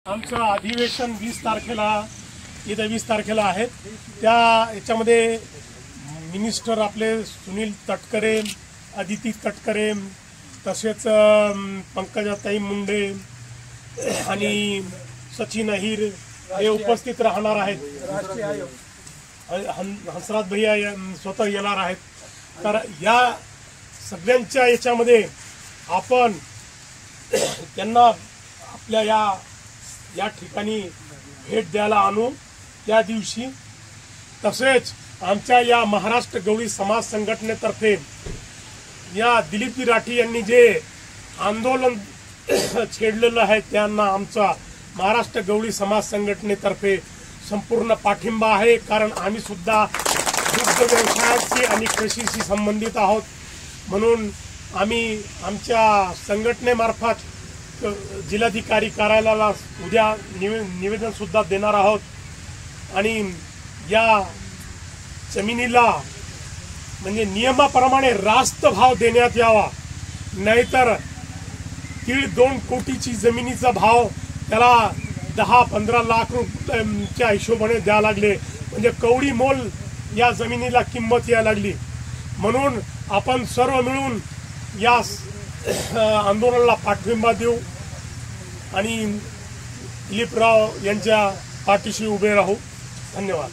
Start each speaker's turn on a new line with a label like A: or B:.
A: आमचं अधिवेशन 20 तारखेला इथं 20 तारखेला आहे। त्या याच्यामध्ये मिनिस्टर आपले सुनील तटकरे, अदिती तटकरे, तसेच पंकजाताई मुंडे आणि सचिन अहिर हे उपस्थित राहणार आहेत। हंसराज भैया स्वतः येणार आहेत। तर या सगळ्यांच्या याच्यामध्ये आपण त्यांना आपल्या या ठिकाणी भेट द्यायला आणू। त्या दिवशी तसेच आमच्या या महाराष्ट्र गवळी समाज संघटनेतर्फे या दिलीपजी राठी यांनी जे आंदोलन छेडलेलं आहे त्यांना आमचा महाराष्ट्र गवळी समाज संघटनेतर्फे संपूर्ण पाठिंबा आहे। कारण आम्ही सुद्धा दुग्ध व्यवसायाशी आणि कृषीशी संबंधित आहोत, म्हणून आम्ही आमच्या संघटनेमार्फत जिल्हाधिकारी कार्यालयाला उद्या निवेदन सुद्धा देणार आहोत आणि या जमिनीला म्हणजे नियमाप्रमाणे रास्त भाव देण्यात यावा, नाहीतर 1.5-2 कोटीची जमिनीचा भाव त्याला 10-15 लाख रुपयांच्या हिशोबाने द्यायला लागले, म्हणजे कवडी मोल या जमिनीला किंमत यायला लागली। म्हणून आपण सर्व मिळून या आंदोलनाला पाठिंबा देऊ आणि दिलीपराव यांच्या पाठीशी उभे राहू। धन्यवाद।